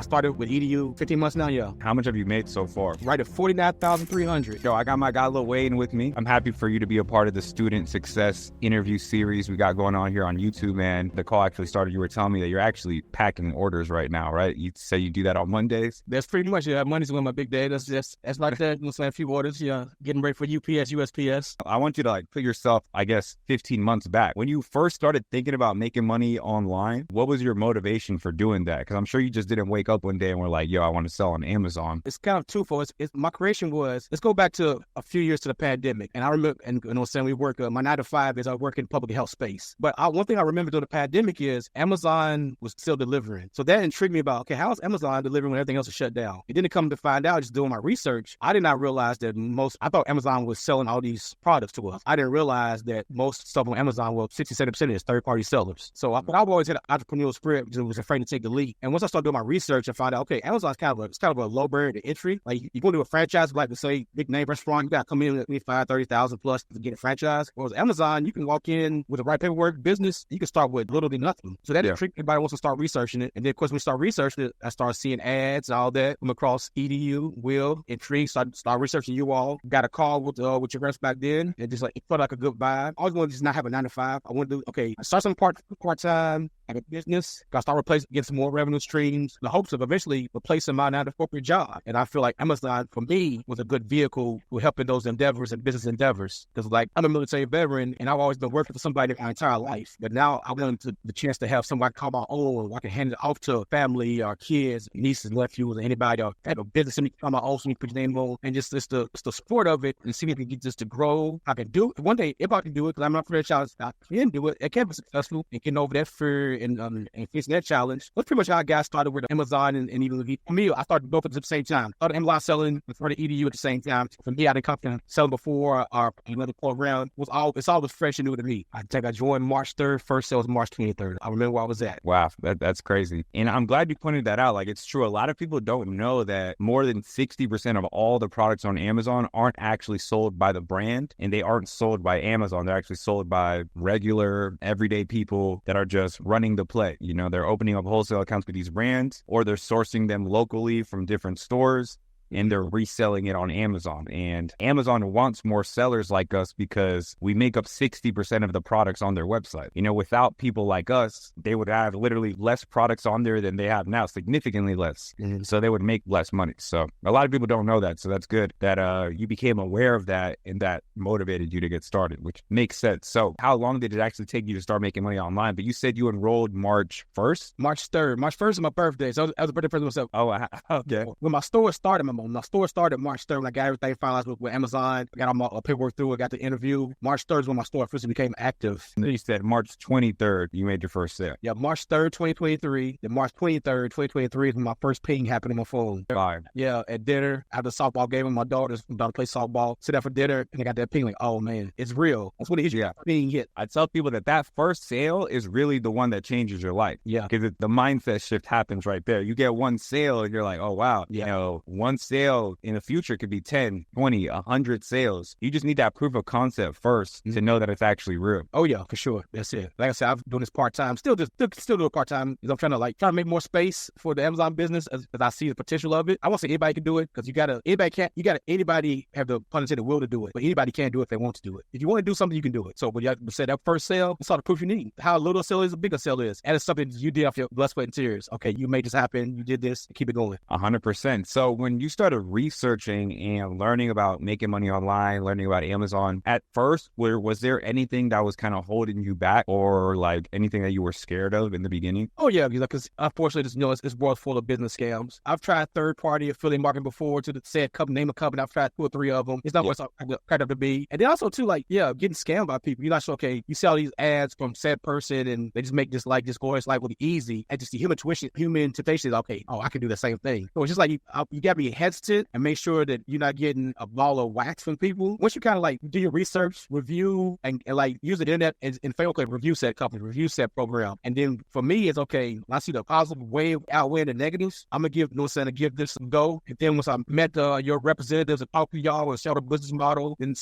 I started with EDU 15 months now, yeah. How much have you made so far? Right at $49,300. Yo, I got my guy Lewayne with me. I'm happy for you to be a part of the student success interview series we got going on here on YouTube, man. The call actually started, you were telling me that you're actually packing orders right now, right? You say you do that on Mondays? That's pretty much, yeah. Monday's when my big day. That's like that. You know, a few orders, yeah. Getting ready for UPS, USPS. I want you to like put yourself, I guess, 15 months back. When you first started thinking about making money online, what was your motivation for doing that? Because I'm sure you just didn't wake up one day and were like, yo, I want to sell on Amazon. It's kind of twofold. My creation was, let's go back to a few years to the pandemic. And I remember, and you know, saying we work, my 9 to 5 is I work in public health space. But one thing I remember during the pandemic is Amazon was still delivering. So that intrigued me about, okay, how is Amazon delivering when everything else is shut down? It didn't come to find out, just doing my research, I did not realize that I thought Amazon was selling all these products to us. I didn't realize that most stuff on Amazon, well, 60-70% is third-party sellers. So I've always had an entrepreneurial spirit, just was afraid to take the leap. And once I started doing my research and found out, okay, Amazon's kind of a low barrier to entry. Like, you go to a franchise, like to say, big name restaurant, you got to come in at $25,000-$30,000 plus to get a franchise. Whereas Amazon, you can walk in with the right paperwork, business, you can start with literally nothing. So that intrigued everybody wants to start researching it. And then, of course, when we start researching it, I started seeing ads and all that from across EDU, Will, intrigued, start researching you all. Got a call with your reps back then, and just like, it felt like a good vibe. I always wanted to just not have a 9 to 5. I wanted to, okay, start some part-time, have a business, got to start replacing, get some more revenue streams, the hopes of eventually replacing my 9 to 4 job. And I feel like Amazon, for me, was a good vehicle for helping those endeavors and business endeavors. Because, like, I'm a military veteran, and I've always been working for somebody my entire life. But now I wanted the chance to have somebody call my own, where I can hand it off to family or kids, nieces, nephews, or anybody, or have a business and call my own, so you put your name on, and just it's the sport of it, and see if I can get this to grow. I can do it. One day, if I can do it, because I'm not afraid of I can do it. It can be successful, and getting over that fear and facing that challenge. That's pretty much how I got started with Amazon, and even for me, I started both at the same time. I started Amazon selling and started EDU at the same time. For me, I didn't come from selling before or another program. It's all fresh and new to me. I joined March 3rd. First sale was March 23rd. I remember where I was at. Wow, that's crazy. And I'm glad you pointed that out. Like, it's true. A lot of people don't know that more than 60% of all the products on Amazon aren't actually sold by the brand, and they aren't sold by Amazon. They're actually sold by regular, everyday people that are just running the play. You know, they're opening up wholesale accounts with these brands, or they're sourcing them locally from different stores, and they're reselling it on Amazon. And Amazon wants more sellers like us because we make up 60% of the products on their website. You know, without people like us, they would have literally less products on there than they have now, significantly less. Mm-hmm. So they would make less money. So a lot of people don't know that. So that's good that you became aware of that, and that motivated you to get started, which makes sense. So how long did it actually take you to start making money online? But you said you enrolled March 1st? March 3rd. March 1st is my birthday. So I was a birthday present myself. Oh, okay. When my store started, my store started March 3rd when I got everything finalized with Amazon. I got all my paperwork through. I got the interview. March 3rd is when my store officially became active. And then you said March 23rd, you made your first sale. Yeah, March 3rd, 2023. Then March 23rd, 2023 is when my first ping happened on my phone. Fine. Yeah, at dinner, after the softball game with my daughter plays softball. Sit down for dinner, and I got that ping like, oh man, it's real. That's what it is. Yeah. Ping hit. I tell people that first sale is really the one that changes your life. Yeah. Because the mindset shift happens right there. You get one sale, and you're like, oh wow, you know, one sale in the future could be 10, 20, 100 sales. You just need that proof of concept first to know that it's actually real. Oh yeah, for sure. That's it. Like I said, I'm doing this part-time. Still do it part-time. I'm trying to make more space for the Amazon business as I see the potential of it. I won't say anybody can do it, because anybody have the pun intended will to do it, but anybody can do it if they want to do it. If you want to do something, you can do it. So when you say that first sale, it's all the proof you need. How little a sale is, a bigger sale is. And it's something you did off your blood, sweat, and tears. Okay, you made this happen. You did this. Keep it going. 100%. So when you started researching and learning about making money online, learning about Amazon, at first, was there anything that was kind of holding you back, or like anything that you were scared of in the beginning? Oh yeah, because unfortunately, this world's full of business scams. I've tried third-party affiliate marketing before to said company, name a company. I've tried 2 or 3 of them. It's not what's cracked up to be. And then also too, like, getting scammed by people. You're not sure, okay, you see all these ads from said person, and they just make this like, just glorious life will be easy. And just the human temptation is, okay, oh, I can do the same thing. So it's just like, you got to be hesitant hesitant and make sure that you're not getting a ball of wax from people. Once you kind of like do your research, review, and like use the internet and fail review set company, review set program. And then for me, it's okay. When I see the positive way outweigh the negatives, I'm going to give this a go. And then once I met your representatives and talk to y'all and show the business model and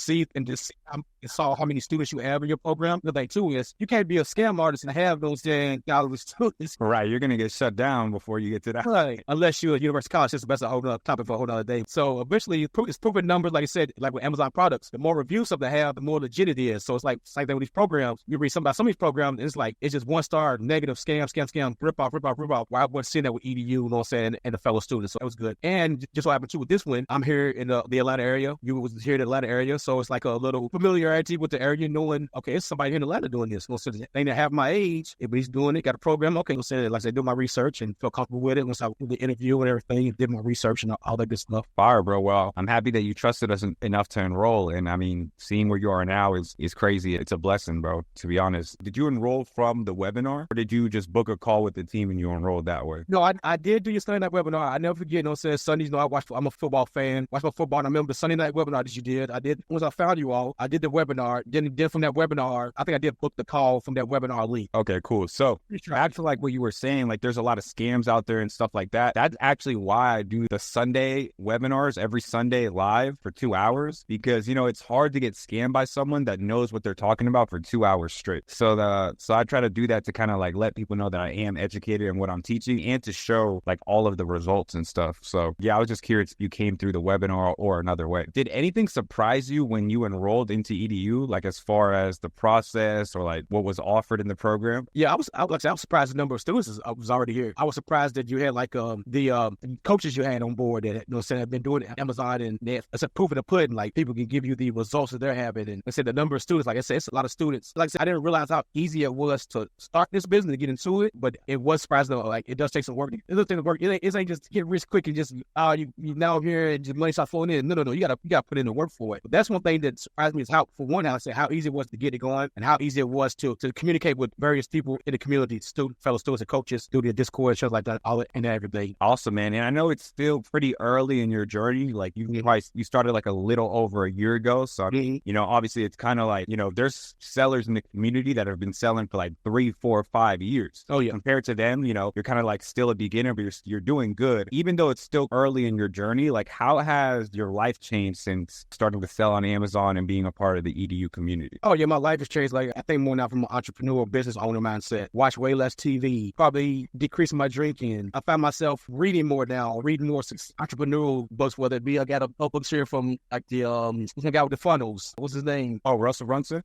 saw how many students you have in your program, the thing too is you can't be a scam artist and have those dang college students. Right. You're going to get shut down before you get to that. Right. Unless you're a university college system, that's a whole other topic for a whole other day. So eventually it's proven numbers, like I said, like with Amazon products, the more reviews something have, the more legit it is. So it's like same thing with these programs. You read something about some of these programs, and it's like, it's just 1-star, negative, scam, rip off. Why I wasn't seeing that with EDU, you know what I'm saying, and the fellow students. So it was good. And just what happened too with this one, I'm here in the Atlanta area. You was here in the Atlanta area. So it's like a little familiarity with the area, knowing, okay, it's somebody here in Atlanta doing this. So they didn't have my age. If he's doing it, got a program, okay, so like I said, do my research and feel comfortable with it. Once I did the interview and everything, did my research and all that good stuff. Fire, bro. Well, I'm happy that you trusted us enough to enroll. And I mean, seeing where you are now is crazy. It's a blessing, bro, to be honest. Did you enroll from the webinar, or did you just book a call with the team and you enrolled that way? No, I did do your Sunday night webinar. I never forget, you know, says Sundays, you know, I'm a football fan. Watch my football. And I remember the Sunday night webinar that you did. Once I found you all, I did the webinar. Then from that webinar, I think I did book the call from that webinar link. Okay, cool. So back to like what you were saying, like there's a lot of scams out there and stuff like that. That's actually why I do the Sunday webinars every Sunday live for 2 hours, because, you know, it's hard to get scammed by someone that knows what they're talking about for 2 hours straight. So I try to do that to kind of like let people know that I am educated in what I'm teaching and to show like all of the results and stuff. So yeah, I was just curious if you came through the webinar or another way. Did anything surprise you when you enrolled into EDU, like as far as the process or like what was offered in the program? Yeah, I was surprised the number of students was already here. I was surprised that you had like the coaches you had on board that, you know, said have been doing it at Amazon, and it's a proof of the pudding. Like people can give you the results that they're having, and I said the number of students, like I said, it's a lot of students. Like I said, I didn't realize how easy it was to start this business and get into it, but it was surprising though. Like it does take some work. It does take some work. It ain't just get rich quick and just you now here and just money starts flowing in. No. You gotta put in the work for it. But that's one thing that surprised me is how easy it was to get it going and how easy it was to communicate with various people in the community, fellow students and coaches, do the Discord, shows like that, all and everything. Awesome, man. And I know it's still pretty early in your journey. Like you started like a little over a year ago. So I mean, you know, obviously it's kind of like, you know, there's sellers in the community that have been selling for like 3, 4, 5 years. Oh yeah. Compared to them, you know, you're kind of like still a beginner, but you're doing good. Even though it's still early in your journey, like how has your life changed since starting to sell on Amazon and being a part of the EDU community? Oh yeah, my life has changed. Like I think more now from an entrepreneur, business owner mindset. Watch way less TV, probably decreasing my drinking. I find myself reading more now, reading more entrepreneurial books, whether it be I got a book here from like the guy with the funnels. What's his name? Oh, Russell Brunson.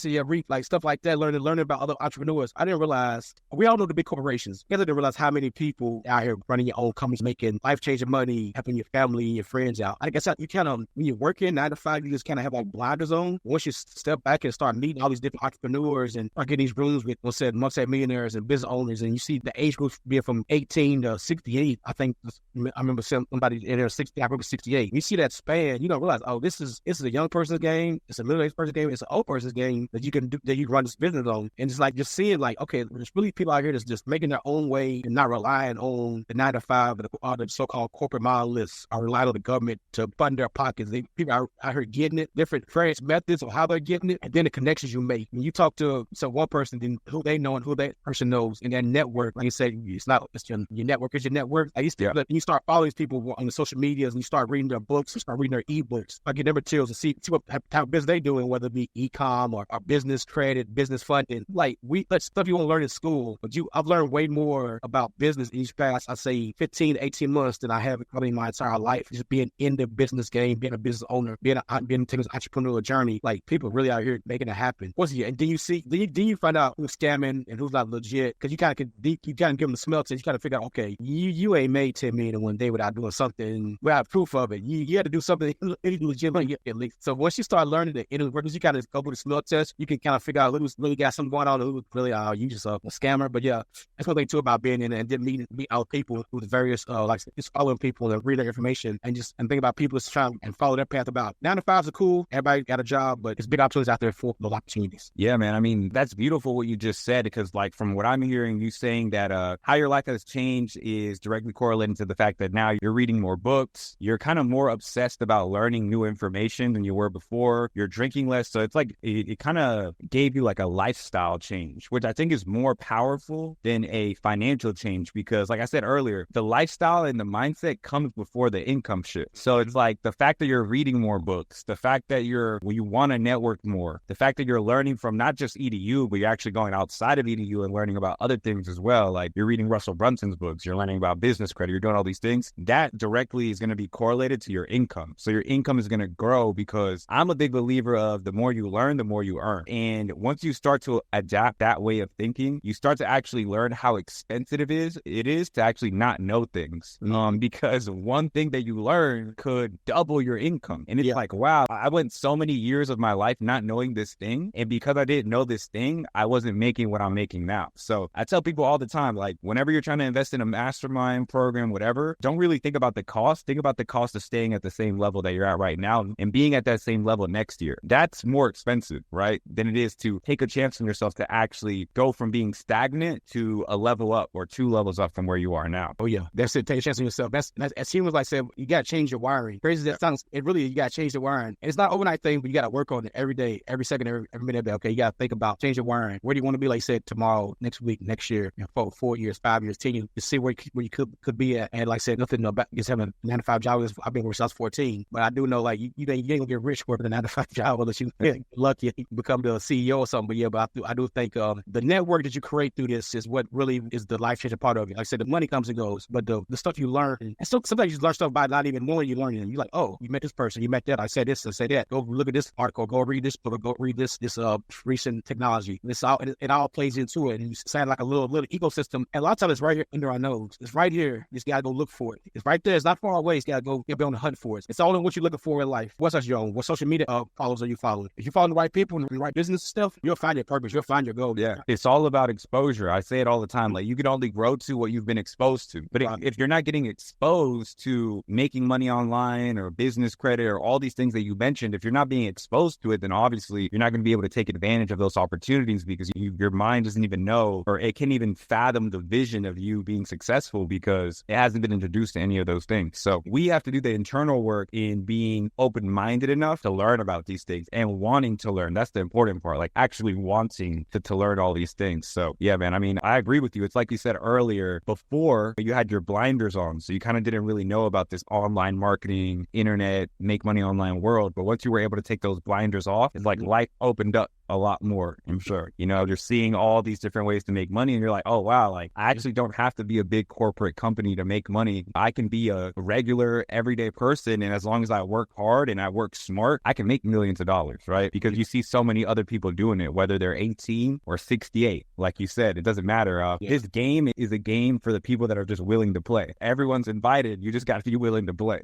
Yeah, read like stuff like that, learning about other entrepreneurs. I didn't realize, we all know the big corporations. I didn't realize how many people out here running your own companies, making life-changing money, helping your family and your friends out. I guess you kind of, when you're working 9 to 5, you just kind of have like blinders on. Once you step back and start meeting all these different entrepreneurs and start getting these rooms with, multi-millionaires and business owners, and you see the age groups being from 18 to 68. I think I remember somebody in there 60. I remember 68. You see that span, you don't realize, oh, this is a young person's game. It's a middle-aged person's game. It's an old person's game that you can do, that you can run this business on. And it's like just seeing like, okay, there's really people out here that's just making their own way and not relying on the 9 to 5 or the so-called corporate monoliths, are relying on the government to fund their pockets. People are out here getting it, different various methods of how they're getting it, and then the connections you make. When you talk to one person, then who they know and who that person knows in that network, like you say, it's your network is your network. You start following these people on the social medias, and you start reading their books, you start reading their ebooks, get their materials, and see what type of business they doing, whether it be e-com or business credit, business funding. Like that's stuff you won't learn in school, but I've learned way more about business in these past, I say 15 to 18 months than I have probably in my entire life. Just being in the business game, being a business owner, being taking this entrepreneurial journey. Like people really out here making it happen. And then you find out who's scamming and who's not legit, because you kind of give them the smell test. You kind of figure out, okay, you ain't made 10 million in one day without doing something, without proof of it. You had to do something legit at least. So once you start learning the inner workings, you kind of go through the smell test. You can kind of figure out who's really got something going on, who's really you just a scammer. But yeah, that's one thing too about being in it and then meet other people with various just following people and read their information and think about people just trying and follow their path. About 9 to 5s are cool. Everybody got a job, but there's big opportunities out there for those opportunities. Yeah, man. I mean, that's beautiful what you just said, because like from what I'm hearing, you saying that how your life has changed is directly correlating to the fact that now you're reading reading more books. You're kind of more obsessed about learning new information than you were before. You're drinking less. So it's like it kind of gave you like a lifestyle change, which I think is more powerful than a financial change because, like I said earlier, the lifestyle and the mindset comes before the income shift. So it's like the fact that you're reading more books, the fact that you want to network more, the fact that you're learning from not just EDU, but you're actually going outside of EDU and learning about other things as well. Like you're reading Russell Brunson's books, you're learning about business credit, you're doing all these things. That directly is going to be correlated to your income. So your income is going to grow because I'm a big believer of the more you learn, the more you earn. And once you start to adapt that way of thinking, you start to actually learn how expensive it is to actually not know things. Because one thing that you learn could double your income. And it's like, wow, I went so many years of my life not knowing this thing. And because I didn't know this thing, I wasn't making what I'm making now. So I tell people all the time, like whenever you're trying to invest in a mastermind program, whatever, don't really think about the cost. Think about the cost of staying at the same level that you're at right now and being at that same level next year. That's more expensive, right? Than it is to take a chance on yourself to actually go from being stagnant to a level up or 2 levels up from where you are now. Oh yeah, that's it. Take a chance on yourself. That's as humans like said, you gotta change your wiring. Crazy that sounds, it really you gotta change the wiring. And it's not an overnight thing, but you gotta work on it every day, every second, every minute. Okay, you gotta think about change your wiring. Where do you want to be? Like you said, tomorrow, next week, next year, 4 years, 5 years, 10 years, to see where you could be at. And like I said, nothing about just having a 9-to-5 job. I've been working since I was 14, but I do know like you ain't gonna get rich working a 9-to-5 job unless you get lucky you become the CEO or something. But yeah, but I do think the network that you create through this is what really is the life changing part of it. Like I said, the money comes and goes, but the stuff you learn, and so sometimes you learn stuff by not even knowing you're learning. You're like, oh, you met this person, you met that. I said this, I said that. Go look at this article, go read this book, go read this recent technology. It all plays into it, and you sound like a little ecosystem. And a lot of times it's right here under our nose. It's right here. You just gotta go look for it. It's right there. It's not far away. You gotta go be on the hunt for it. It's all in what you're looking for in life. What's your own? What social media followers are you following? If you follow the right people and the right business stuff, you'll find your purpose. You'll find your goal. Yeah, it's all about exposure. I say it all the time. Like you can only grow to what you've been exposed to. But if you're not getting exposed to making money online or business credit or all these things that you mentioned, if you're not being exposed to it, then obviously you're not going to be able to take advantage of those opportunities because your mind doesn't even know, or it can't even fathom the vision of you being successful because it hasn't been introduced to any of those things. So we have to do the internal work in being open-minded enough to learn about these things and wanting to learn. That's the important part, like actually wanting to learn all these things. So yeah, man, I mean, I agree with you. It's like you said earlier, before you had your blinders on, so you kind of didn't really know about this online marketing, internet, make money online world. But once you were able to take those blinders off, it's like life opened up a lot more, I'm sure. You know, you're seeing all these different ways to make money and you're like, oh wow, like I actually don't have to be a big corporate company to make money. I can be a regular everyday person, and as long as I work hard and I work smart, I can make millions of dollars, right? Because you see so many other people doing it, whether they're 18 or 68. Like you said, it doesn't matter. This game is a game for the people that are just willing to play. Everyone's invited. You just got to be willing to play.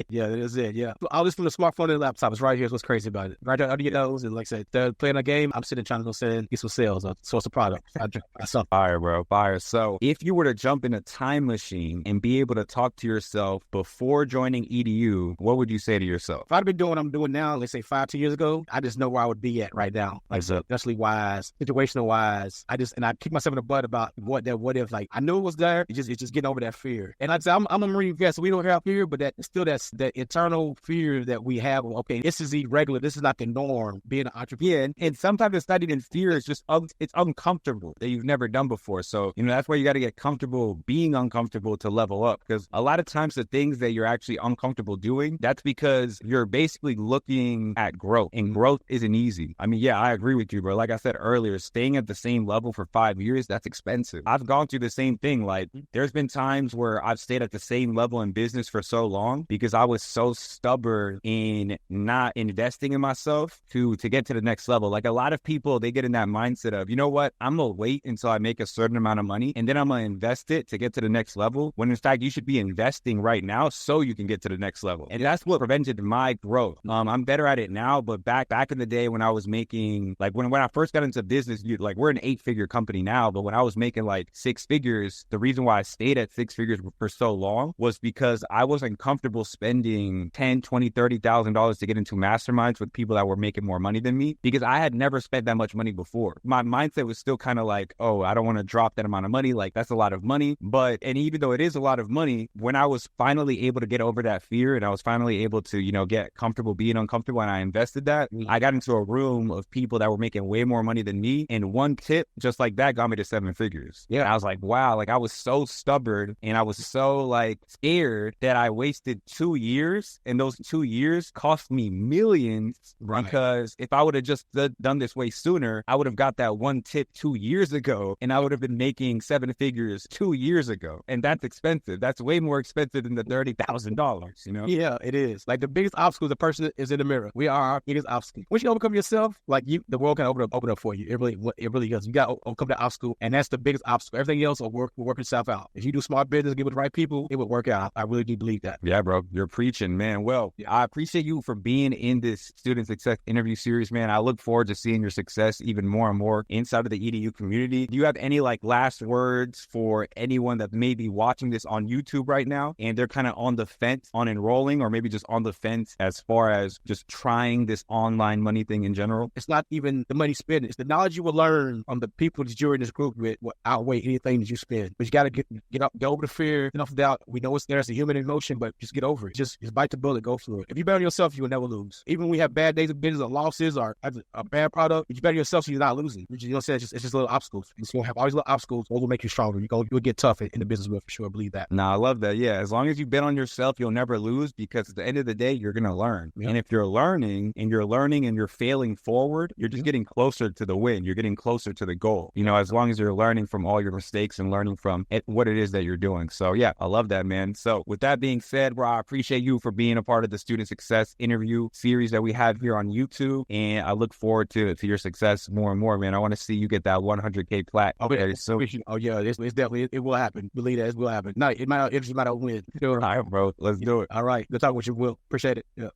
Yeah, that is it. Yeah. All this from the smartphone and the laptop is right here. Is what's crazy about it. Right under your nose. And like I said, they're playing a game. I'm sitting trying to go sit and get some sales or source of product. I saw fire, bro. Fire. So if you were to jump in a time machine and be able to talk to yourself before joining EDU, what would you say to yourself? If I'd been doing what I'm doing now, let's say 2 years ago, I just know where I would be at right now. Like especially wise, situational wise. I kick myself in the butt about what if. Like I knew it was there. It's just getting over that fear. And I'd say I'm a Marine vet, so we don't have fear, but that's that eternal fear that we have. Okay, this is irregular. This is not the norm. Being an entrepreneur, and sometimes it's not even fear. It's just it's uncomfortable that you've never done before. So that's why you got to get comfortable being uncomfortable to level up. Because a lot of times the things that you're actually uncomfortable doing, that's because you're basically looking at growth, and growth isn't easy. I mean, yeah, I agree with you, bro. Like I said earlier, staying at the same level for 5 years, that's expensive. I've gone through the same thing. Like there's been times where I've stayed at the same level in business for so long because I was so stubborn in not investing in myself to get to the next level. Like a lot of people, they get in that mindset of, you know what, I'm gonna wait until I make a certain amount of money and then I'm gonna invest it to get to the next level, when in fact you should be investing right now so you can get to the next level. And that's what prevented my growth. I'm better at it now, but back in the day when I was making, like when I first got into business, like we're an 8-figure company now, but when I was making like 6 figures, the reason why I stayed at 6 figures for so long was because I wasn't comfortable spending $10,000, $20,000, $30,000 to get into masterminds with people that were making more money than me, because I had never spent that much money before. My mindset was still kind of like, oh, I don't want to drop that amount of money. Like, that's a lot of money. But, and even though it is a lot of money, when I was finally able to get over that fear and I was finally able to, you know, get comfortable being uncomfortable and I invested that, I got into a room of people that were making way more money than me. And one tip just like that got me to 7 figures. Yeah. I was like, wow, like I was so stubborn and I was so like scared that I wasted 2 years, and those 2 years cost me millions. Right. Because if I would have just done this way sooner, I would have got that one tip 2 years ago and I would have been making 7 figures 2 years ago. And that's expensive. That's way more expensive than the $30,000, you know? Yeah, it is. Like the biggest obstacle, the person is in the mirror. We are our biggest obstacle. Once you overcome yourself, like the world can open up for you. It really does. You got to overcome that obstacle, and that's the biggest obstacle. Everything else will work itself out. If you do smart business, get with the right people, it will work out. I really do believe that. Yeah, bro, you're preaching, man. Well, I appreciate you for being in this student success interview series, man. I look forward to seeing your success even more and more inside of the EDU community. Do you have any like last words for anyone that may be watching this on YouTube right now and they're kind of on the fence on enrolling, or maybe just on the fence as far as just trying this online money thing in general? It's not even the money spent. It's the knowledge you will learn from the people that you're in this group with will outweigh anything that you spend. But you got to get over the fear, get off the doubt. We know it's there. It's a human emotion, but just get over it. Just bite the bullet, go through it. If you bet on yourself, you will never lose. Even when we have bad days of business or losses or a bad product, if you bet on yourself, so you're not losing. You know what I'm saying? It's just little obstacles. You're going to have all these little obstacles. Those will make you stronger. You'll get tough in the business world for sure. I believe that. Nah, I love that. Yeah. As long as you bet on yourself, you'll never lose, because at the end of the day, you're going to learn. Yep. And if you're learning and you're failing forward, you're just getting closer to the win. You're getting closer to the goal. You know, as long as you're learning from all your mistakes and learning from what it is that you're doing. So yeah, I love that, man. So with that being said, bro, I appreciate you for being a part of the Student Success interview series that we have here on YouTube. And I look forward to your success more and more, man. I want to see you get that 100K plat. Okay. So, oh yeah, it's definitely, it will happen. Believe that it will happen. No, it just might not win. All right, bro. Let's do it. All right. Good talking with you, Will. Appreciate it. Yeah.